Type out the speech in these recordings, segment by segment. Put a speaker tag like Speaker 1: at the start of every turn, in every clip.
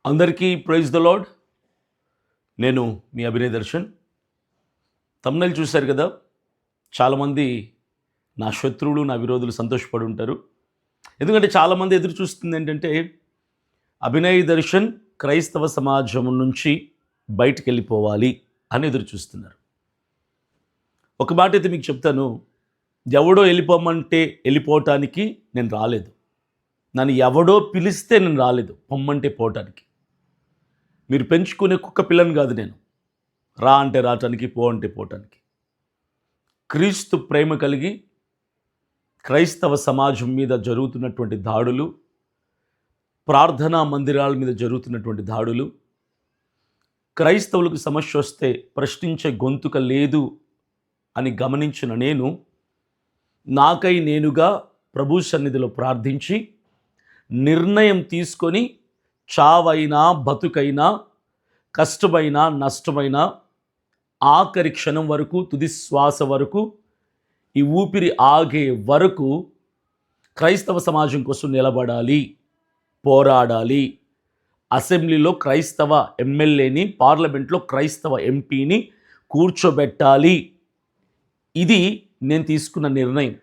Speaker 1: అందరికీ praise the lord. నేను మీ Abhinay Darshan. Thumbnail చూశారు కదా. చాలామంది నా శత్రువులు, నా విరోధులు సంతోషపడి ఉంటారు. ఎందుకంటే చాలామంది ఎదురు చూస్తుంది ఏంటంటే, అభినయ్ దర్శన్ క్రైస్తవ సమాజం నుంచి బయటికి వెళ్ళిపోవాలి అని ఎదురు చూస్తున్నారు. ఒక మాట అయితే మీకు చెప్తాను, ఎవడో వెళ్ళిపోమంటే వెళ్ళిపోవటానికి నేను రాలేదు. నన్ను ఎవడో పిలిస్తే నేను రాలేదు, పొమ్మంటే పోవటానికి. మీరు పెంచుకునే కుక్క పిల్లని కాదు నేను. రా అంటే రావటానికి, పో అంటే పోవటానికి. క్రీస్తు ప్రేమ కలిగి క్రైస్తవ సమాజం మీద జరుగుతున్నటువంటి దాడులు, ప్రార్థనా మందిరాల మీద జరుగుతున్నటువంటి దాడులు, క్రైస్తవులకు సమస్య వస్తే ప్రశ్నించే గొంతుక లేదు అని గమనించిన నేను, నాకై నేనుగా ప్రభు సన్నిధిలో ప్రార్థించి నిర్ణయం తీసుకొని, చావైనా బతుకైనా, కష్టమైనా నష్టమైనా, ఆఖరి క్షణం వరకు, తుది శ్వాస వరకు, ఈ ఊపిరి ఆగే వరకు క్రైస్తవ సమాజం కోసం నిలబడాలి, పోరాడాలి. అసెంబ్లీలో క్రైస్తవ ఎమ్మెల్యేని, పార్లమెంట్లో క్రైస్తవ ఎంపీని కూర్చోబెట్టాలి. ఇది నేను తీసుకున్న నిర్ణయం.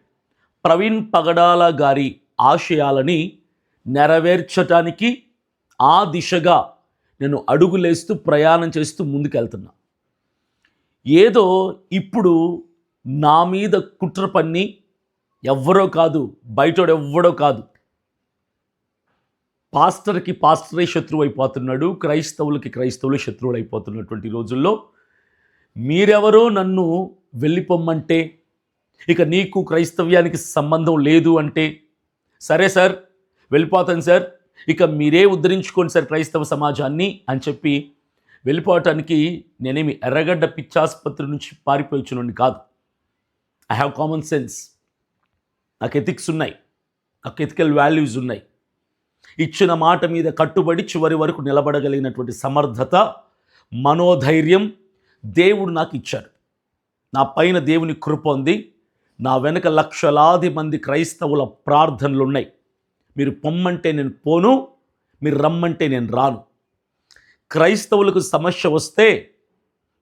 Speaker 1: ప్రవీణ్ పగడాల గారి ఆశయాలని నెరవేర్చటానికి ఆ దిశగా నేను అడుగులేస్తూ ప్రయాణం చేస్తూ ముందుకెళ్తున్నా. ఏదో ఇప్పుడు నా మీద కుట్ర పన్ని ఎవ్వరో కాదు, బయటోడు ఎవ్వడో కాదు, పాస్టర్కి పాస్టరే శత్రువు అయిపోతున్నాడు, క్రైస్తవులకి క్రైస్తవులు శత్రువులు అయిపోతున్నటువంటి రోజుల్లో మీరెవరో నన్ను వెళ్ళిపోమ్మంటే, ఇక నీకు క్రైస్తవ్యానికి సంబంధం లేదు అంటే, సరే సార్ వెళ్ళిపోతాను సార్, ఇక మీరే ఉద్ధరించుకోండి సార్ క్రైస్తవ సమాజాన్ని అని చెప్పి వెళ్ళిపోవటానికి నేనేమి ఎర్రగడ్డ పిచ్చాసుపత్రి నుంచి పారిపోయిచునండి కాదు. I have common sense. నాకు ఎథిక్స్ ఉన్నాయి, నాకు ఎథికల్ వాల్యూస్ ఉన్నాయి. ఇచ్చిన మాట మీద కట్టుబడి చివరి వరకు నిలబడగలిగినటువంటి సమర్థత, మనోధైర్యం దేవుడు నాకు ఇచ్చాడు. నా పైన దేవుని కృప ఉంది. నా వెనక లక్షలాది మంది క్రైస్తవుల ప్రార్థనలు ఉన్నాయి. మీరు పొమ్మంటే నేను పోను, మీరు రమ్మంటే నేను రాను. క్రైస్తవులకు సమస్య వస్తే,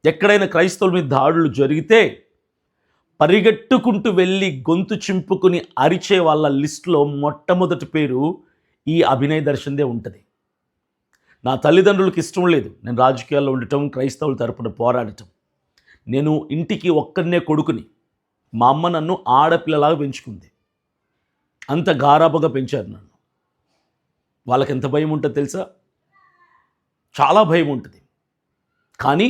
Speaker 1: ఎక్కడైనా క్రైస్తవుల మీద దాడులు జరిగితే పరిగెట్టుకుంటూ వెళ్ళి గొంతు చింపుకుని అరిచే వాళ్ళ లిస్టులో మొట్టమొదటి పేరు ఈ అభినయ్ దర్శన్దే ఉంటుంది. నా తల్లిదండ్రులకు ఇష్టం లేదు నేను రాజకీయాల్లో ఉండటం, క్రైస్తవుల తరపున పోరాడటం. నేను ఇంటికి ఒక్కరినే కొడుకుని. మా అమ్మ నన్ను ఆడపిల్లలాగా పెంచుకుంది. అంత గారాబగా పెంచారు నన్ను. వాళ్ళకి ఎంత భయం ఉంటుంది తెలుసా? చాలా భయం ఉంటుంది. కానీ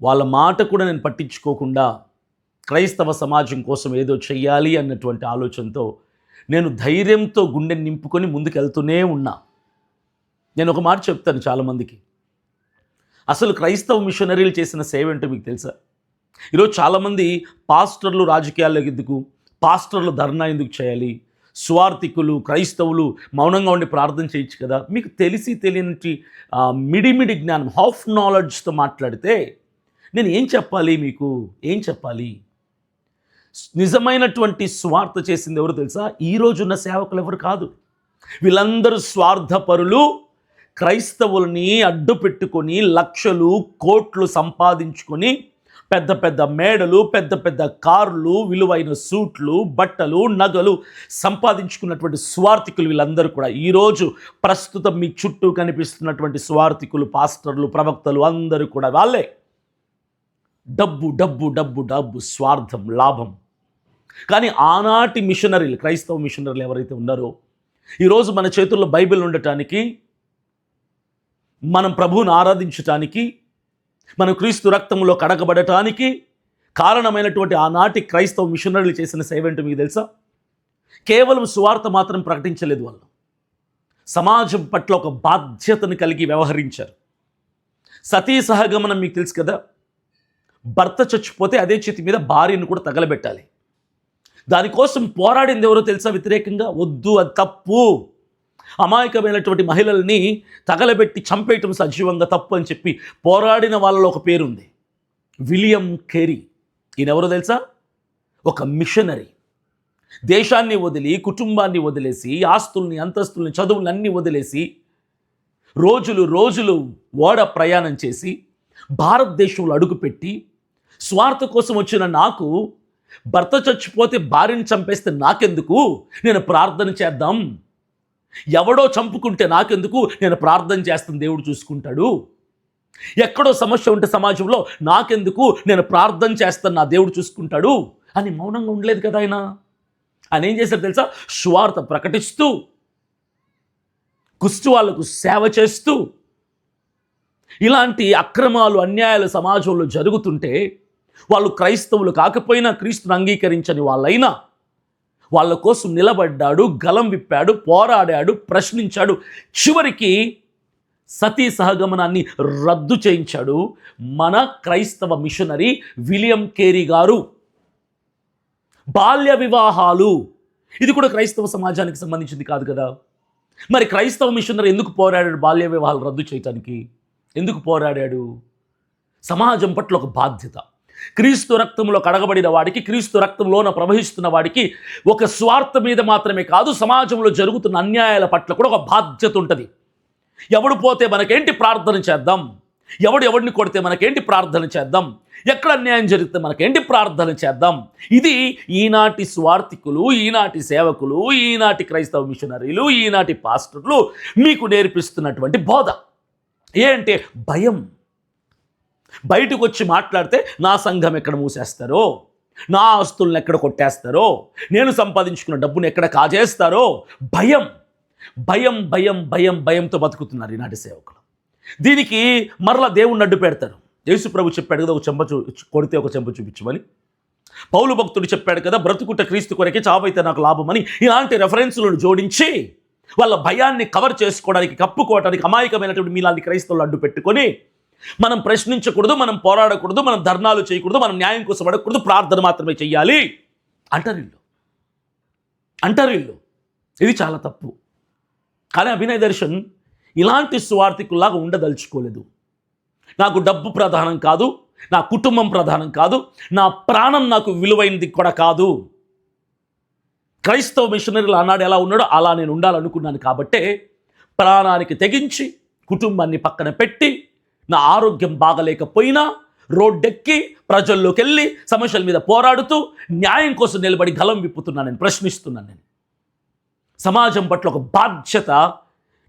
Speaker 1: వాళ్ళ మాట కూడా నేను పట్టించుకోకుండా క్రైస్తవ సమాజం కోసం ఏదో చెయ్యాలి అన్నటువంటి ఆలోచనతో నేను ధైర్యంతో గుండె నింపుకొని ముందుకెళ్తూనే ఉన్నా. నేను ఒక మాట చెప్తాను చాలామందికి, అసలు క్రైస్తవ మిషనరీలు చేసిన సేవ ఏంటో మీకు తెలుసా? ఈరోజు చాలామంది పాస్టర్లు రాజకీయాల్లోకి ఎందుకు, పాస్టర్లు ధర్నా ఎందుకు చేయాలి, స్వార్థికులు క్రైస్తవులు మౌనంగా ఉండి ప్రార్థన చేయొచ్చు కదా. మీకు తెలిసి తెలియని మిడిమిడి జ్ఞానం, హాఫ్ నాలెడ్జ్తో మాట్లాడితే నేను ఏం చెప్పాలి? మీకు ఏం చెప్పాలి? నిజమైనటువంటి స్వార్థ చేసింది ఎవరు తెలుసా? ఈరోజున్న సేవకులు ఎవరు కాదు. వీళ్ళందరూ స్వార్థపరులు. క్రైస్తవుల్ని అడ్డు పెట్టుకొని లక్షలు కోట్లు సంపాదించుకొని పెద్ద పెద్ద మేడలు, పెద్ద పెద్ద కార్లు, విలువైన సూట్లు, బట్టలు, నగలు సంపాదించుకున్నటువంటి స్వార్థికులు వీళ్ళందరూ కూడా. ఈరోజు ప్రస్తుతం మీ చుట్టూ కనిపిస్తున్నటువంటి స్వార్థికులు, పాస్టర్లు, ప్రవక్తలు అందరూ కూడా వాళ్ళే. డబ్బు డబ్బు డబ్బు డబ్బు, స్వార్థం, లాభం. కానీ ఆనాటి మిషనరీలు, క్రైస్తవ మిషనరీలు ఎవరైతే ఉన్నారో, ఈరోజు మన చేతుల్లో బైబిల్ ఉండటానికి, మనం ప్రభువుని ఆరాధించటానికి, మనం క్రీస్తు రక్తంలో కడగబడటానికి కారణమైనటువంటి ఆనాటి క్రైస్తవ మిషనరీలు చేసిన సేవ ఏంటో మీకు తెలుసా? కేవలం సువార్త మాత్రం ప్రకటించలేదు. వాళ్ళు సమాజం పట్ల ఒక బాధ్యతను కలిగి వ్యవహరించారు. సతీ సహగమనం మీకు తెలుసు కదా. భర్త చచ్చిపోతే అదే చేతి మీద భార్యను కూడా తగలబెట్టాలి. దానికోసం పోరాడింది ఎవరో తెలుసా? వ్యతిరేకంగా, వద్దు అది తప్పు, అమాయకమైనటువంటి మహిళల్ని తగలబెట్టి చంపేయటం సజీవంగా తప్పు అని చెప్పి పోరాడిన వాళ్ళలో ఒక పేరుంది, విలియం కేరీ. ఈయన ఎవరో తెలుసా? ఒక మిషనరీ. దేశాన్ని వదిలి, కుటుంబాన్ని వదిలేసి, ఆస్తుల్ని, అంతస్తుల్ని, చదువుల్ని అన్నీ వదిలేసి రోజులు రోజులు ఓడ ప్రయాణం చేసి భారతదేశంలో అడుగుపెట్టి స్వార్థ కోసం వచ్చిన నాకు భర్త చచ్చిపోతే భార్యని చంపేస్తే నాకెందుకు, నేను ప్రార్థన చేద్దాం, ఎవడో చంపుకుంటే నాకెందుకు, నేను ప్రార్థన చేస్తాను, దేవుడు చూసుకుంటాడు, ఎక్కడో సమస్య ఉంటే సమాజంలో నాకెందుకు, నేను ప్రార్థన చేస్తాను, నా దేవుడు చూసుకుంటాడు అని మౌనంగా ఉండలేదు కదా ఆయన ఏం చేశారు తెలుసా? స్వార్థ ప్రకటిస్తూ, కుష్టి వాళ్లకు సేవ చేస్తూ, ఇలాంటి అక్రమాలు అన్యాయాలు సమాజంలో జరుగుతుంటే వాళ్ళు క్రైస్తవులు కాకపోయినా క్రీస్తుని అంగీకరించని వాళ్ళైనా వాళ్ళ కోసం నిలబడ్డాడు, గలం విప్పాడు, పోరాడాడు, ప్రశ్నించాడు, చివరికి సతీ సహగమనాన్ని రద్దు చేయించాడు మన క్రైస్తవ మిషనరీ విలియం కేరీ గారు. బాల్య వివాహాలు, ఇది కూడా క్రైస్తవ సమాజానికి సంబంధించింది కాదు కదా. మరి క్రైస్తవ మిషనరీ ఎందుకు పోరాడాడు బాల్య వివాహాలు రద్దు చేయటానికి? ఎందుకు పోరాడాడు? సమాజం పట్ల ఒక బాధ్యత. క్రీస్తు రక్తంలో కడగబడిన వాడికి, క్రీస్తు రక్తంలోన ప్రవహిస్తున్న వాడికి ఒక స్వార్థం మీద మాత్రమే కాదు, సమాజంలో జరుగుతున్న అన్యాయాల పట్ల కూడా ఒక బాధ్యత ఉంటుంది. ఎవడు పోతే మనకేంటి, ప్రార్థన చేద్దాం, ఎవడిని కొడితే మనకేంటి, ప్రార్థన చేద్దాం, ఎక్కడ అన్యాయం జరిగితే మనకేంటి, ప్రార్థన చేద్దాం. ఇది ఈనాటి స్వార్థికులు, ఈనాటి సేవకులు, ఈనాటి క్రైస్తవ మిషనరీలు, ఈనాటి పాస్టర్లు మీకు నేర్పిస్తున్నటువంటి బోధ. ఏంటంటే భయం. బయటకు వచ్చి మాట్లాడితే నా సంఘం ఎక్కడ మూసేస్తారో, నా ఆస్తులను ఎక్కడ కొట్టేస్తారో, నేను సంపాదించుకున్న డబ్బును ఎక్కడ కాజేస్తారో, భయం భయం భయం భయం భయంతో బతుకుతున్నారు ఈనాటి సేవకులు. దీనికి మరలా దేవుణ్ణి అడ్డు పెడతారు. యేసు ప్రభు చెప్పాడు కదా, ఒక చెంప కొడితే ఒక చెంప చూపించమని. పౌలు భక్తుడు చెప్పాడు కదా, బ్రతుకుట క్రీస్తు కొరకే, చావైతే నాకు లాభమని. ఇలాంటి రెఫరెన్సులను జోడించి వాళ్ళ భయాన్ని కవర్ చేసుకోవడానికి, కప్పుకోవడానికి అమాయకమైనటువంటి మీలాంటి క్రైస్తవులు అడ్డు పెట్టుకొని మనం ప్రశ్నించకూడదు, మనం పోరాడకూడదు, మనం ధర్నాలు చేయకూడదు, మనం న్యాయం కోసం అడగకూడదు, ప్రార్థన మాత్రమే చెయ్యాలి అంటారు వీళ్ళు. ఇది చాలా తప్పు. కానీ అభినయ్ దర్శన్ ఇలాంటి స్వార్థికుల్లాగా ఉండదలుచుకోలేదు. నాకు డబ్బు ప్రధానం కాదు, నా కుటుంబం ప్రధానం కాదు, నా ప్రాణం నాకు విలువైనది కూడా కాదు. క్రైస్తవ మిషనరీలు ఆనాడు ఎలా ఉన్నాడో అలా నేను ఉండాలనుకున్నాను. కాబట్టే ప్రాణానికి తెగించి, కుటుంబాన్ని పక్కన పెట్టి, నా ఆరోగ్యం బాగలేకపోయినా రోడ్డెక్కి ప్రజల్లోకి వెళ్ళి సమస్యల మీద పోరాడుతూ న్యాయం కోసం నిలబడి గలం విప్పుతున్నాను, నేను ప్రశ్నిస్తున్నాను. నేను సమాజం పట్ల ఒక బాధ్యత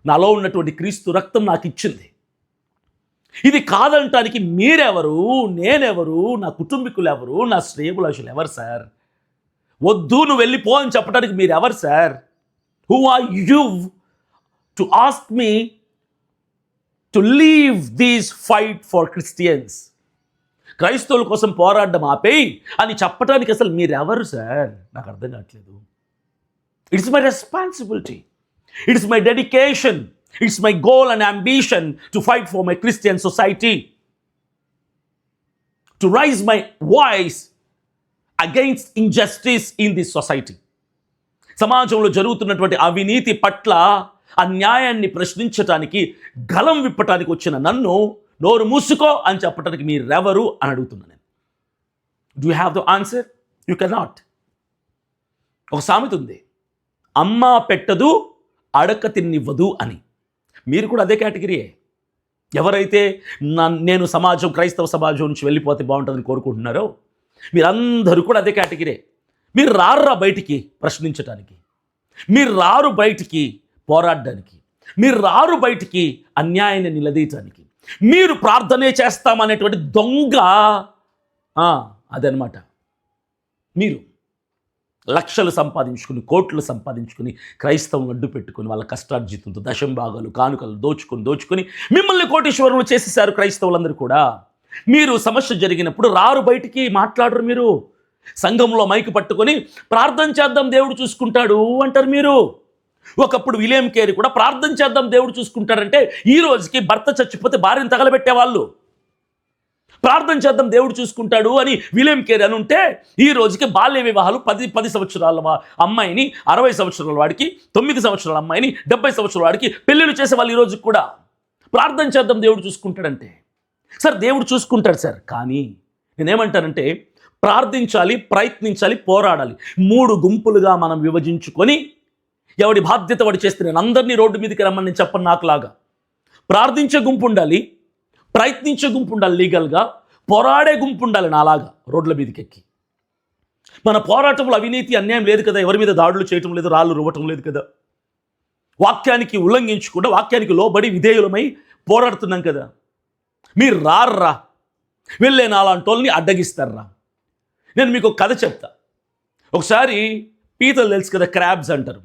Speaker 1: నాలో ఉన్నటువంటి క్రీస్తు రక్తం నాకు ఇచ్చింది. ఇది కాదంటానికి మీరెవరు, నేనెవరు, నా కుటుంబీకులు ఎవరు, నా శ్రేయభిలాషులు ఎవరు సార్? వద్దు నువ్వు వెళ్ళిపో అని చెప్పడానికి మీరెవరు sir? Who are you to ask me to leave these fight for Christians? క్రైస్తవుల కోసం పోరాడడం ఆపేయి అని చెప్పడానికి అసలు మీరెవరు సార్? నాకు అర్థం కావట్లేదు. It's my responsibility, it's my dedication, it's my goal and ambition to fight for my Christian society, to rise my voice against injustice in this society. సమాజంలో జరుగుతున్నటువంటి అవినీతి పట్ల, అన్యాయాన్ని ప్రశ్నించటానికి, గలం విప్పటానికి వచ్చిన నన్ను నోరు మూసుకో అని చెప్పడానికి మీరెవరు అని అడుగుతున్నాను నేను. Do you have the answer? You cannot. ఒక సామెత ఉంది, అమ్మ పెట్టదు అడక తిన్నివ్వదు అని. మీరు కూడా అదే కేటగిరీయే. ఎవరైతే నేను సమాజం, క్రైస్తవ సమాజం నుంచి వెళ్ళిపోతే బాగుంటుందని కోరుకుంటున్నారో మీరందరూ కూడా అదే కేటగిరీ. మీరు రారురా బయటికి ప్రశ్నించటానికి, మీరు రారు బయటికి పోరాడడానికి, మీరు రారు బయటికి అన్యాయాన్ని నిలదీయటానికి, మీరు ప్రార్థనే చేస్తామనేటువంటి దొంగ అదనమాట. మీరు లక్షలు సంపాదించుకుని, కోట్లు సంపాదించుకుని, క్రైస్తవం అడ్డు పెట్టుకుని వాళ్ళ కష్టార్జితంతో దశంభాగాలు, కానుకలు దోచుకొని మిమ్మల్ని కోటీశ్వరులు చేసేసారు క్రైస్తవులందరూ కూడా. మీరు సమస్య జరిగినప్పుడు రారు బయటికి, మాట్లాడరు. మీరు సంఘంలో మైకు పట్టుకొని ప్రార్థన చేద్దాం దేవుడు చూసుకుంటాడు అంటారు మీరు. ఒకప్పుడు విలియం కేరీ కూడా ప్రార్థన చేద్దాం దేవుడు చూసుకుంటాడంటే ఈ రోజుకి భర్త చచ్చిపోతే భార్యను తగలబెట్టేవాళ్ళు. ప్రార్థన చేద్దాం దేవుడు చూసుకుంటాడు అని విలియం కేరీ అని ఉంటే ఈ రోజుకి బాల్య వివాహాలు 10 సంవత్సరాల అమ్మాయిని 60 సంవత్సరాల వాడికి, 9 సంవత్సరాల అమ్మాయిని 70 సంవత్సరాల వాడికి పెళ్ళిళ్ళు చేసేవాళ్ళు ఈ రోజుకి కూడా. ప్రార్థన చేద్దాం దేవుడు చూసుకుంటాడంటే సార్ దేవుడు చూసుకుంటాడు సార్. కానీ నేనేమంటానంటే ప్రార్థించాలి, ప్రయత్నించాలి, పోరాడాలి. 3 గుంపులుగా మనం విభజించుకొని ఎవడి బాధ్యత వాడు చేస్తే, నేను అందరినీ రోడ్డు మీదకి రమ్మని చెప్పను నాకులాగా. ప్రార్థించే గుంపు ఉండాలి, ప్రయత్నించే గుంపు ఉండాలి, లీగల్గా పోరాడే గుంపు ఉండాలి. నాలాగా రోడ్ల మీదకి ఎక్కి మన పోరాటంలో అవినీతి అన్యాయం లేదు కదా, ఎవరి మీద దాడులు చేయటం లేదు, రాళ్ళు రువ్వటం లేదు కదా, వాక్యానికి ఉల్లంఘించకుండా వాక్యానికి లోబడి విధేయులమై పోరాడుతున్నాం కదా. మీరు రార్రా, వెళ్ళే నాలాంటోళ్ళని అడ్డగిస్తారా. నేను మీకు ఒక కథ చెప్తా. ఒకసారి పీతలు తెలుసు కదా, క్రాబ్స్ అంటారు.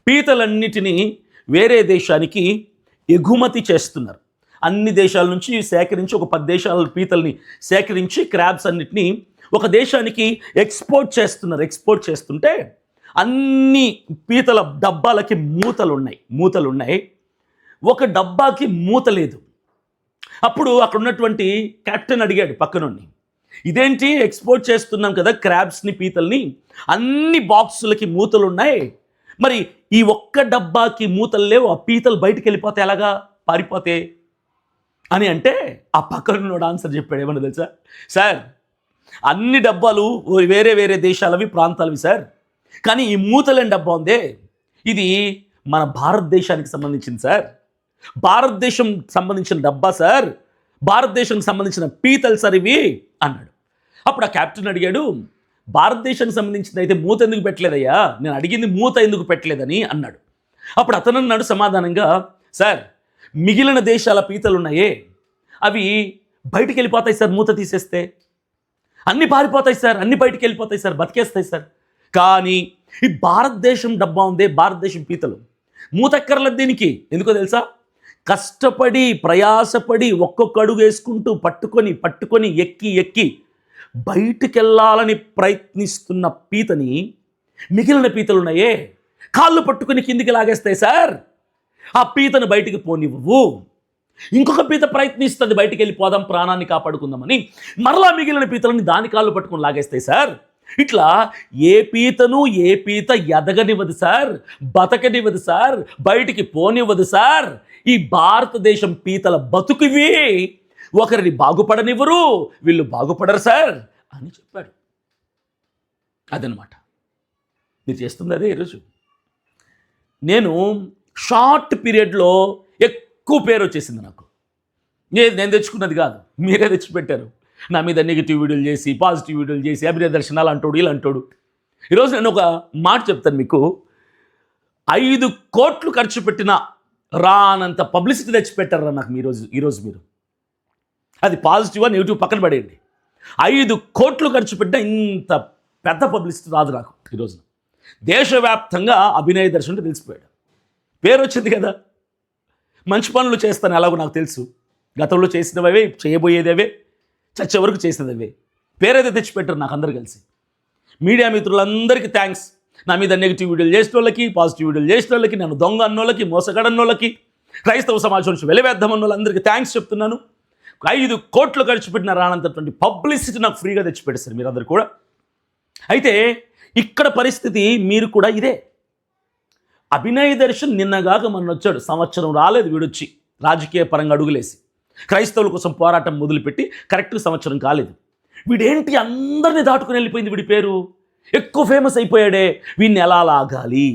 Speaker 1: పీతలన్నిటినీ వేరే దేశానికి ఎగుమతి చేస్తున్నారు. అన్ని దేశాల నుంచి సేకరించి ఒక 10 దేశాల పీతల్ని సేకరించి క్రాబ్స్ అన్నిటినీ ఒక దేశానికి ఎక్స్పోర్ట్ చేస్తున్నారు. ఎక్స్పోర్ట్ చేస్తుంటే అన్ని పీతల డబ్బాలకి మూతలు ఉన్నాయి. ఒక డబ్బాకి మూత లేదు. అప్పుడు అక్కడ ఉన్నటువంటి కెప్టెన్ అడిగాడు పక్కనుండి, ఇదేంటి ఎక్స్పోర్ట్ చేస్తున్నాం కదా క్రాబ్స్ని, పీతల్ని, అన్ని బాక్సులకి మూతలు ఉన్నాయి, మరి ఈ ఒక్క డబ్బాకి మూతలు లేవు, ఆ పీతలు బయటికి వెళ్ళిపోతే ఎలాగా, పారిపోతే అని అంటే ఆ పక్కనున్నోడు ఆన్సర్ చెప్పాడు. ఏమన్నా తెలుసా, సార్ అన్ని డబ్బాలు వేరే వేరే దేశాలవి, ప్రాంతాలవి సార్, కానీ ఈ మూతలేని డబ్బా ఉందే, ఇది మన భారతదేశానికి సంబంధించింది సార్, భారతదేశం సంబంధించిన డబ్బా సార్, భారతదేశానికి సంబంధించిన పీతలు సార్ ఇవి అన్నాడు. అప్పుడు ఆ కెప్టెన్ అడిగాడు, భారతదేశానికి సంబంధించింది అయితే మూత ఎందుకు పెట్టలేదయ్యా, నేను అడిగింది మూత ఎందుకు పెట్టలేదని అన్నాడు. అప్పుడు అతను అన్నాడు సమాధానంగా, సార్ మిగిలిన దేశాల పీతలు ఉన్నాయే అవి బయటికి వెళ్ళిపోతాయి సార్, మూత తీసేస్తే అన్నీ పారిపోతాయి సార్, అన్నీ బయటికి వెళ్ళిపోతాయి సార్, బతికేస్తాయి సార్, కానీ ఈ భారతదేశం డబ్బా ఉందే, భారతదేశం పీతలు మూతక్కర్లేదు దీనికి. ఎందుకో తెలుసా, కష్టపడి ప్రయాసపడి ఒక్కొక్క అడుగు వేసుకుంటూ పట్టుకొని ఎక్కి బయటికెళ్ళాలని ప్రయత్నిస్తున్న పీతని మిగిలిన పీతలు ఉన్నాయే కాళ్ళు పట్టుకొని కిందికి లాగేస్తాయి సార్, ఆ పీతను బయటికి పోనివ్వు. ఇంకొక పీత ప్రయత్నిస్తుంది బయటికి వెళ్ళిపోదాం, ప్రాణాన్ని కాపాడుకుందామని, మరలా మిగిలిన పీతలని దాని కాళ్ళు పట్టుకొని లాగేస్తాయి సార్. ఇట్లా ఏ పీత ఎదగనివ్వదు సార్, బతకనివ్వదు సార్, బయటికి పోనివ్వదు సార్. ఈ భారతదేశం పీతల బతుకువి, ఒకరిని బాగుపడనివ్వరు, వీళ్ళు బాగుపడరు సార్ అని చెప్పాడు. అదనమాట మీరు చేస్తుంది అదే. ఈరోజు నేను షార్ట్ పీరియడ్లో ఎక్కువ పేరు వచ్చేసింది నాకు. నేను తెచ్చుకున్నది కాదు, మీరే తెచ్చిపెట్టారు. నా మీద నెగిటివ్ వీడియోలు చేసి, పాజిటివ్ వీడియోలు చేసి, అభినయ దర్శనాలు అంటాడు, ఇలా అంటాడు. ఈరోజు నేను ఒక మాట చెప్తాను మీకు, 5 కోట్లు ఖర్చు పెట్టిన రానంత పబ్లిసిటీ తెచ్చిపెట్టారా నాకు ఈరోజు మీరు. అది పాజిటివా నెగిటివ్ పక్కన పడేయండి. 5 కోట్లు ఖర్చు పెట్టిన ఇంత పెద్ద పబ్లిసిటీ రాదు నాకు ఈరోజు. దేశవ్యాప్తంగా అభినయ దర్శనం తెలిసిపోయాడు, పేరు వచ్చింది కదా. మంచి పనులు చేస్తాను ఎలాగో నాకు తెలుసు, గతంలో చేసినవే, చేయబోయేదేవే, చచ్చే వరకు చేసినవే, పేరైతే తెచ్చిపెట్టారు నాకు అందరు కలిసి. మీడియా మిత్రులందరికీ థ్యాంక్స్. నా మీద నెగిటివ్ వీడియోలు చేసిన వాళ్ళకి, పాజిటివ్ వీడియోలు చేసిన వాళ్ళకి, నన్ను దొంగ అన్నోళ్ళకి, మోసగడన్నోళ్ళకి, క్రైస్తవ సమాజం నుంచి వెలివేద్దాం అన్నోళ్ళందరికీ థ్యాంక్స్ చెప్తున్నాను. 5 కోట్లు ఖర్చు పెట్టిన రానంతటువంటి పబ్లిసిటీ నాకు ఫ్రీగా తెచ్చిపెట్టేస్తారు మీరందరూ కూడా. అయితే ఇక్కడ పరిస్థితి మీరు కూడా ఇదే. అభినయ దర్శన్ నిన్నగాక మొన్న వచ్చాడు, సంవత్సరం రాలేదు వీడొచ్చి రాజకీయ పరంగా అడుగులేసి, క్రైస్తవుల కోసం పోరాటం మొదలుపెట్టి కరెక్ట్గా సంవత్సరం కాలేదు. వీడేంటి అందరినీ దాటుకుని వెళ్ళిపోయింది, వీడి పేరు ఎక్కువ ఫేమస్ అయిపోయాడే, వీడిని ఎలా లాగాలి,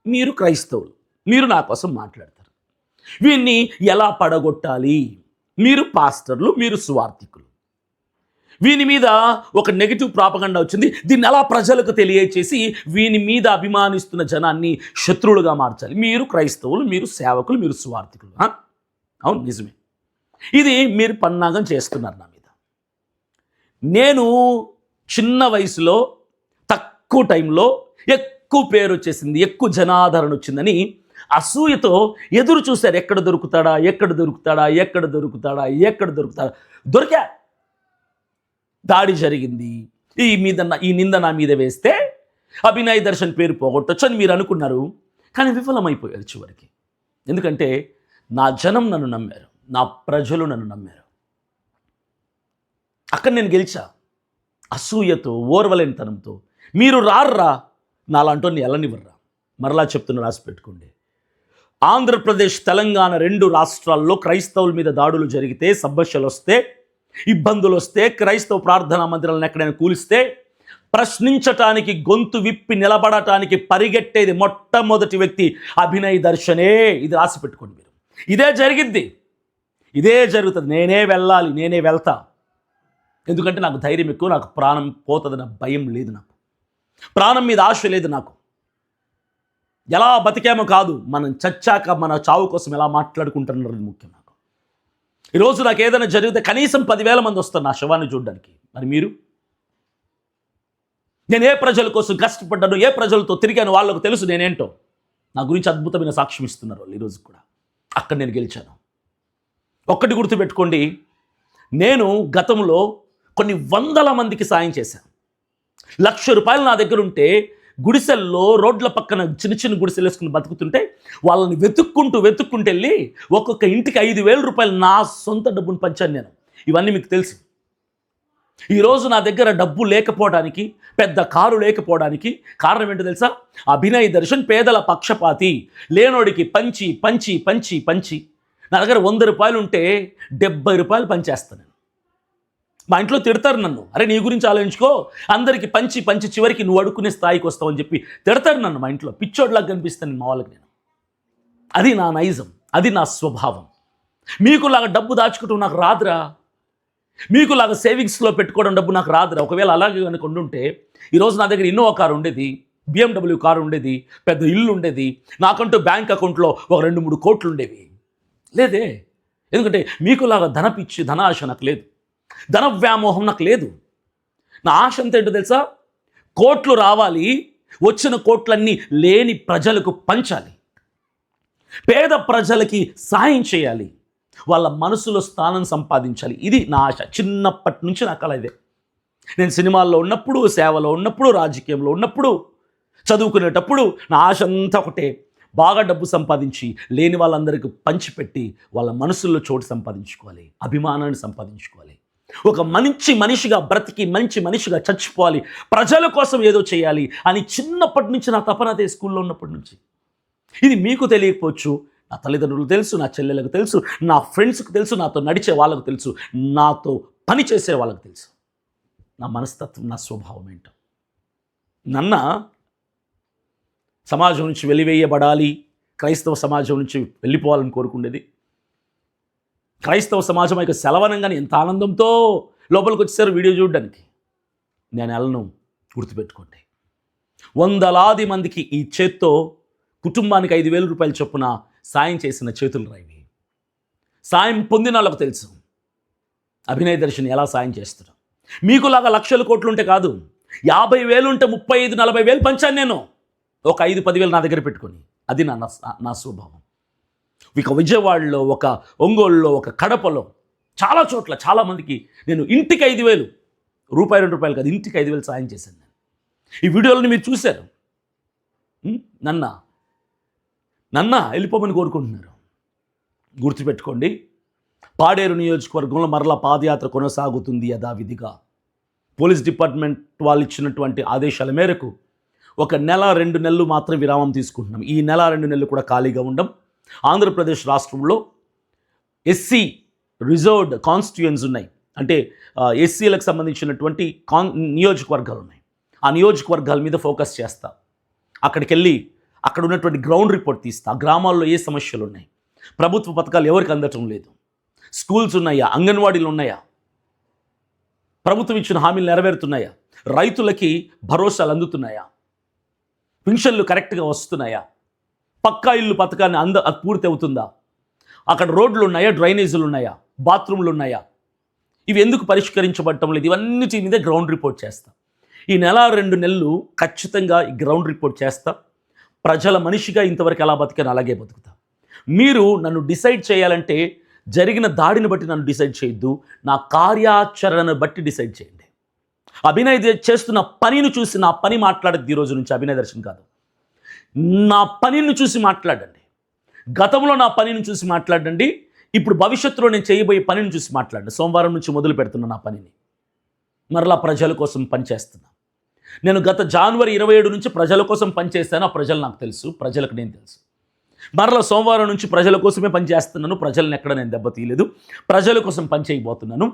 Speaker 1: మీరు క్రైస్తవులు, మీరు నా కోసం మాట్లాడతారు, వీడిని ఎలా పడగొట్టాలి, మీరు పాస్టర్లు, మీరు సువార్థికులు, వీని మీద ఒక నెగిటివ్ ప్రాపగండా వచ్చింది, దీన్ని ఎలా ప్రజలకు తెలియచేసి వీని మీద అభిమానిస్తున్న జనాన్ని శత్రువులుగా మార్చాలి, మీరు క్రైస్తవులు, మీరు సేవకులు, మీరు సువార్థికులు. అవును నిజమే, ఇది మీరు పన్నాగం చేస్తున్నారు నా మీద. నేను చిన్న వయసులో తక్కువ టైంలో ఎక్కువ పేరు వచ్చేసింది, ఎక్కువ జనాదరణ వచ్చిందని అసూయతో ఎదురు చూశారు, ఎక్కడ దొరుకుతాడా, దొరికా. దాడి జరిగింది, ఈ నింద నా మీద వేస్తే అభినయ దర్శన్ పేరు పోగొట్టొచ్చు అని మీరు అనుకున్నారు, కానీ విఫలమైపోయారు చివరికి. ఎందుకంటే నా జనం నన్ను నమ్మారు, నా ప్రజలు నన్ను నమ్మారు. అక్కడ నేను గెలిచా. అసూయతో, ఓర్వలేనితనంతో మీరు రార్రా, నాలాంటి ఎల్లనివ్వర్రా. మరలా చెప్తున్న రాసి పెట్టుకోండి. ఆంధ్రప్రదేశ్, తెలంగాణ 2 రాష్ట్రాల్లో క్రైస్తవుల మీద దాడులు జరిగితే, సమస్యలు వస్తే, ఇబ్బందులు వస్తే, క్రైస్తవ ప్రార్థనా మందిరాలను ఎక్కడైనా కూలిస్తే, ప్రశ్నించటానికి, గొంతు విప్పి నిలబడటానికి పరిగెట్టేది మొట్టమొదటి వ్యక్తి అభినయ దర్శనే. ఇది రాసి పెట్టుకోండి మీరు. ఇదే జరిగిద్ది. ఇదే జరుగుతుంది. నేనే వెళ్ళాలి, నేనే వెళ్తా. ఎందుకంటే నాకు ధైర్యం ఎక్కువ, నాకు ప్రాణం పోతుందన్న భయం లేదు, నాకు ప్రాణం మీద ఆశ లేదు. నాకు ఎలా బతికామో కాదు, మనం చచ్చాక మన చావు కోసం ఎలా మాట్లాడుకుంటున్నారు ముఖ్యం. నాకు ఈరోజు నాకు ఏదైనా జరిగితే కనీసం 10,000 మంది వస్తారు నా శవాన్ని చూడడానికి. మరి మీరు? నేను ఏ ప్రజల కోసం కష్టపడ్డాను, ఏ ప్రజలతో తిరిగాను వాళ్ళకు తెలుసు నేనేంటో. నా గురించి అద్భుతమైన సాక్ష్యం ఇస్తున్నారు వాళ్ళు ఈరోజు కూడా. అక్కడ నేను గెలిచాను. ఒక్కటి గుర్తుపెట్టుకోండి, నేను గతంలో కొన్ని వందల మందికి సాయం చేశాను. ₹1,00,000 నా దగ్గర ఉంటే గుడిసెల్లో రోడ్ల పక్కన చిన్న చిన్న గుడిసెలు వేసుకుని బతుకుతుంటే వాళ్ళని వెతుక్కుంటూ వెళ్ళి ఒక్కొక్క ఇంటికి ₹5,000 నా సొంత డబ్బును పంచాను నేను. ఇవన్నీ మీకు తెలుసు. ఈరోజు నా దగ్గర డబ్బు లేకపోవడానికి, పెద్ద కారు లేకపోవడానికి కారణం ఏంటో తెలుసా? అభినయ్ దర్శన్ పేదల పక్షపాతి. లేనోడికి పంచి పంచి పంచి పంచి నా దగ్గర ₹100 ఉంటే ₹70 పంచేస్తాను. మా ఇంట్లో తిడతారు నన్ను, అరే నీ గురించి ఆలోచించుకో, అందరికీ పంచి పంచి చివరికి నువ్వు అడుక్కునే స్థాయికి వస్తావు అని చెప్పి తిడతారు నన్ను. మా ఇంట్లో పిచ్చోడ్లాగా కనిపిస్తాను మా వాళ్ళకి నేను. అది నా నైజం, అది నా స్వభావం. మీకులాగా డబ్బు దాచుకోవటం నాకు రాదురా. మీకులాగా సేవింగ్స్లో పెట్టుకోవడం డబ్బు నాకు రాదురా. ఒకవేళ అలాగే కనుక ఉండుంటే ఈరోజు నా దగ్గర ఇన్నోవా కారు ఉండేది, BMW కారు ఉండేది, పెద్ద ఇల్లు ఉండేది, నాకంటూ బ్యాంక్ అకౌంట్లో ఒక 2-3 కోట్లు ఉండేవి. లేదే. ఎందుకంటే మీకులాగా ధనపిచ్చి, ధనాశ నాకు లేదు, ధన వ్యామోహం నాకు లేదు. నా ఆశ అంత ఏంటో తెలుసా? కోట్లు రావాలి, వచ్చిన కోట్లన్నీ లేని ప్రజలకు పంచాలి, పేద ప్రజలకి సాయం చేయాలి, వాళ్ళ మనసులో స్థానం సంపాదించాలి. ఇది నా ఆశ. చిన్నప్పటి నుంచి నా కల ఇదే. నేను సినిమాల్లో ఉన్నప్పుడు, సేవలో ఉన్నప్పుడు, రాజకీయంలో ఉన్నప్పుడు, చదువుకునేటప్పుడు నా ఆశ అంతా ఒకటే, బాగా డబ్బు సంపాదించి లేని వాళ్ళందరికీ పంచిపెట్టి వాళ్ళ మనసుల్లో చోటు సంపాదించుకోవాలి, అభిమానాన్ని సంపాదించుకోవాలి, ఒక మంచి మనిషిగా బ్రతికి మంచి మనిషిగా చచ్చిపోవాలి, ప్రజల కోసం ఏదో చేయాలి అని చిన్నప్పటి నుంచి నా తపన అదే. స్కూల్లో ఉన్నప్పటి నుంచి. ఇది మీకు తెలియకపోవచ్చు, నా తల్లిదండ్రులకు తెలుసు, నా చెల్లెలకు తెలుసు, నా ఫ్రెండ్స్కి తెలుసు, నాతో నడిచే వాళ్ళకు తెలుసు, నాతో పని చేసే వాళ్ళకు తెలుసు నా మనస్తత్వం, నా స్వభావం ఏంటో. నన్న సమాజం నుంచి వెలివేయబడాలి, క్రైస్తవ సమాజం నుంచి వెళ్ళిపోవాలని కోరుకునేది. క్రైస్తవ సమాజం యొక్క సెలవనంగానే ఎంత ఆనందంతో లోపలికి వచ్చేసారు వీడియో చూడడానికి. నేను వెళ్ళను, గుర్తుపెట్టుకోండి. వందలాది మందికి ఈ చేత్తో కుటుంబానికి ₹5,000 చొప్పున సాయం చేసిన చేతులు రాయివి. సాయం పొందిన వాళ్ళకు తెలుసు అభినయ్ దర్శన్ ఎలా సాయం చేస్తాడు. మీకులాగా లక్షల కోట్లు ఉంటే కాదు, 50,000 ఉంటే 35,000-40,000 పంచాను నేను, ఒక 5-10,000 నా దగ్గర పెట్టుకొని. అది నా స్వభావం. ఇక విజయవాడలో, ఒక ఒంగోలులో, ఒక కడపలో, చాలా చోట్ల చాలామందికి నేను ఇంటికి ₹5,000, ₹2 కాదు, ఇంటికి ₹5,000 సాయం చేశాను నేను. ఈ వీడియోలను మీరు చూశారు. నన్న వెళ్ళిపోమని కోరుకుంటున్నారు. గుర్తుపెట్టుకోండి, పాడేరు నియోజకవర్గంలో మరలా పాదయాత్ర కొనసాగుతుంది యథావిధిగా. పోలీస్ డిపార్ట్మెంట్ వాళ్ళు ఇచ్చినటువంటి ఆదేశాల మేరకు 1 నెల 2 నెలలు మాత్రం విరామం తీసుకుంటున్నాం. ఈ నెల 2 నెలలు కూడా ఖాళీగా ఉండం. ఆంధ్రప్రదేశ్ రాష్ట్రంలో ఎస్సీ రిజర్వ్డ్ కాన్స్టిట్యూయన్స్ ఉన్నాయి, అంటే ఎస్సీలకు సంబంధించినటువంటి నియోజకవర్గాలు ఉన్నాయి. ఆ నియోజకవర్గాల మీద ఫోకస్ చేస్తా. అక్కడికి వెళ్ళి అక్కడ ఉన్నటువంటి గ్రౌండ్ రిపోర్ట్ తీస్తా. గ్రామాల్లో ఏ సమస్యలు ఉన్నాయి, ప్రభుత్వ పథకాలు ఎవరికి అందటం లేదు, స్కూల్స్ ఉన్నాయా, అంగన్వాడీలు ఉన్నాయా, ప్రభుత్వం ఇచ్చిన హామీలు నెరవేరుతున్నాయా, రైతులకి భరోసాలు అందుతున్నాయా, పెన్షన్లు కరెక్ట్గా వస్తున్నాయా, పక్కా ఇల్లు పథకాన్ని పూర్తి అవుతుందా, అక్కడ రోడ్లు ఉన్నాయా, డ్రైనేజీలు ఉన్నాయా, బాత్రూమ్లు ఉన్నాయా, ఇవి ఎందుకు పరిష్కరించబడటం లేదు, ఇవన్నిటి మీద గ్రౌండ్ రిపోర్ట్ చేస్తా. ఈ నెల 2 నెలలు ఖచ్చితంగా ఈ గ్రౌండ్ రిపోర్ట్ చేస్తా. ప్రజల మనిషిగా ఇంతవరకు ఎలా బతికాను అలాగే బతుకుతా. మీరు నన్ను డిసైడ్ చేయాలంటే జరిగిన దాడిని బట్టి నన్ను డిసైడ్ చేయొద్దు, నా కార్యాచరణను బట్టి డిసైడ్ చేయండి. అభినయ్ చేస్తున్న పనిని చూసి నా పని మాట్లాడద్దు. ఈ రోజు నుంచి అభినయ్ దర్శన్ కాదు, నా పనిని చూసి మాట్లాడండి. గతంలో నా పనిని చూసి మాట్లాడండి, ఇప్పుడు భవిష్యత్తులో నేను చేయబోయే పనిని చూసి మాట్లాడండి. సోమవారం నుంచి మొదలు పెడుతున్నా నా పనిని, మరలా ప్రజల కోసం పనిచేస్తున్నా. నేను గత జనవరి 27 నుంచి ప్రజల కోసం పనిచేస్తాను. ఆ ప్రజలు నాకు తెలుసు, ప్రజలకు నేను తెలుసు. మరలా సోమవారం నుంచి ప్రజల కోసమే పనిచేస్తున్నాను. ప్రజలను ఎక్కడ నేను దెబ్బతీయలేదు, ప్రజల కోసం పనిచేయబోతున్నాను.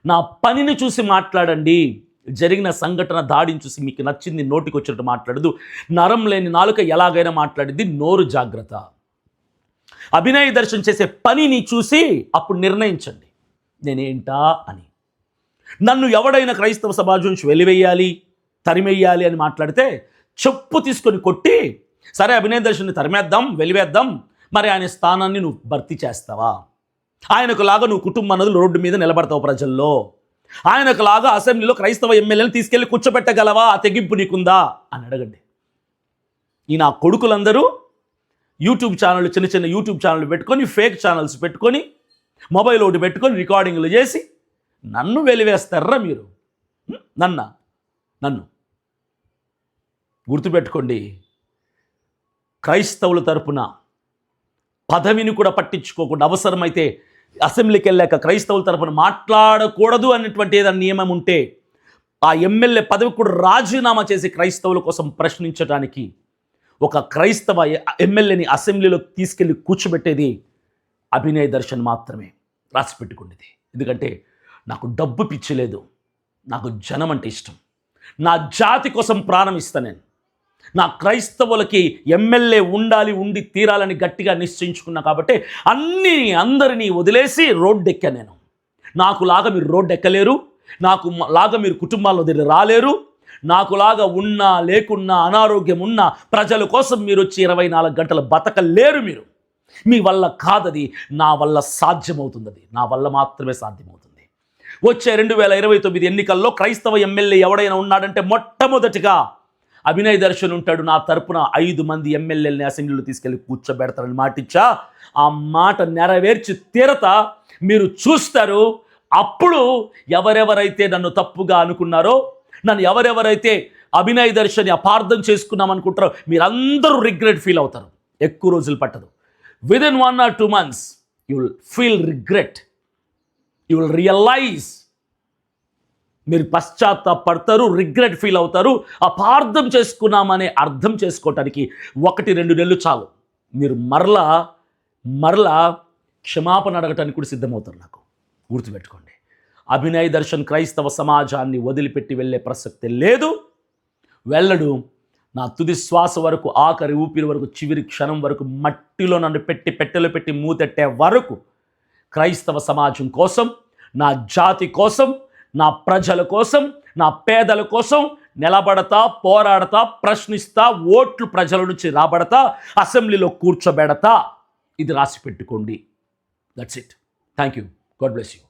Speaker 1: నా పనిని చూసి మాట్లాడండి. జరిగిన సంఘటన, దాడిని చూసి మీకు నచ్చింది నోటికి వచ్చినట్టు మాట్లాడదు. నరం లేని నాలుక ఎలాగైనా మాట్లాడింది. నోరు జాగ్రత్త. అభినయ దర్శన్ చేసే పనిని చూసి అప్పుడు నిర్ణయించండి నేనేంటా అని. నన్ను ఎవడైనా క్రైస్తవ సమాజం నుంచి వెలివేయాలి, తరిమేయాలి అని మాట్లాడితే చెప్పు తీసుకొని కొట్టి, సరే అభినయ దర్శన్ని తరిమేద్దాం, వెలివేద్దాం, మరి ఆయన స్థానాన్ని నువ్వు భర్తీ చేస్తావా? ఆయనకు లాగా నువ్వు కుటుంబం అన్నది రోడ్డు మీద నిలబడతావు ప్రజల్లో? ఆయనకు లాగా అసెంబ్లీలో క్రైస్తవ ఎమ్మెల్యేలను తీసుకెళ్లి కూర్చోబెట్టగలవా? ఆ తెగింపు నీకుందా అని అడగండి. ఈ నా కొడుకులందరూ యూట్యూబ్ ఛానళ్ళు, చిన్న చిన్న యూట్యూబ్ ఛానళ్ళు పెట్టుకొని, ఫేక్ ఛానల్స్ పెట్టుకొని, మొబైల్ ఒకటి పెట్టుకొని రికార్డింగ్లు చేసి నన్ను వెలివేస్తారా మీరు? నన్ను గుర్తుపెట్టుకోండి, క్రైస్తవుల తరపున పదవిని కూడా పట్టించుకోకుండా అవసరమైతే అసెంబ్లీకి వెళ్ళాక క్రైస్తవుల తరపున మాట్లాడకూడదు అన్నటువంటి ఏదైనా నియమం ఉంటే ఆ ఎమ్మెల్యే పదవి కూడా రాజీనామా చేసి క్రైస్తవుల కోసం ప్రశ్నించడానికి ఒక క్రైస్తవ ఎమ్మెల్యేని అసెంబ్లీలో తీసుకెళ్ళి కూర్చోబెట్టేది అభినయ దర్శన్ మాత్రమే. రాసి పెట్టుకునేది. ఎందుకంటే నాకు డబ్బు పిచ్చి లేదు, నాకు జనం అంటే ఇష్టం. నా జాతి కోసం ప్రాణం ఇస్తాను నేను. నా క్రైస్తవులకి ఎమ్మెల్యే ఉండాలి, ఉండి తీరాలని గట్టిగా నిశ్చయించుకున్నా కాబట్టి అందరినీ వదిలేసి రోడ్డు ఎక్కాను నేను. నాకు లాగా మీరు రోడ్డు ఎక్కలేరు, నాకు లాగా మీరు కుటుంబాల్లో వదిలి రాలేరు, నాకు లాగా ఉన్నా లేకున్నా అనారోగ్యం ఉన్నా ప్రజల కోసం మీరు వచ్చి 24 గంటలు బతకలేరు. మీరు మీ వల్ల కాదది, నా వల్ల సాధ్యమవుతుంది. అది నా వల్ల మాత్రమే సాధ్యమవుతుంది. వచ్చే 2029 ఎన్నికల్లో క్రైస్తవ ఎమ్మెల్యే ఎవడైనా ఉన్నాడంటే మొట్టమొదటిగా అభినయ దర్శన్ ఉంటాడు. నా తరపున 5 మంది ఎమ్మెల్యేలని అసెంబ్లీలో తీసుకెళ్ళి కూర్చోబెడతారని మాటిచ్చా. ఆ మాట నెరవేర్చి తీరతా మీరు చూస్తారు. అప్పుడు ఎవరెవరైతే నన్ను తప్పుగా అనుకున్నారో, నన్ను ఎవరెవరైతే అభినయ దర్శన్ అపార్థం చేసుకున్నామనుకుంటారో మీరందరూ రిగ్రెట్ ఫీల్ అవుతారు. ఎక్కువ రోజులు పట్టదు. Within 1 or 2 months you will feel regret. You will realize, మీరు పశ్చాత్తాపడతారు, రిగ్రెట్ ఫీల్ అవుతారు. అపార్థం చేసుకున్నామనే అర్థం చేసుకోవటానికి 1-2 నెలలు చాలు. మీరు మరలా క్షమాపణ అడగటానికి కూడా సిద్ధమవుతారు. నాకు గుర్తుపెట్టుకోండి, అభినయ దర్శన్ క్రైస్తవ సమాజాన్ని వదిలిపెట్టి వెళ్ళే ప్రసక్తి లేదు, వెళ్ళడు. నా తుది శ్వాస వరకు, ఆఖరి ఊపిరి వరకు, చివరి క్షణం వరకు మట్టిలో నన్ను పెట్టెలో పెట్టి మూతెట్టే వరకు క్రైస్తవ సమాజం కోసం, నా జాతి కోసం, నా ప్రజల కోసం, నా పేదల కోసం నిలబడతా, పోరాడతా, ప్రశ్నిస్తా, ఓట్లు ప్రజల నుంచి రాబడతా, అసెంబ్లీలో కూర్చోబెడతా. ఇది రాసి పెట్టుకోండి. That's it. Thank you. God bless you.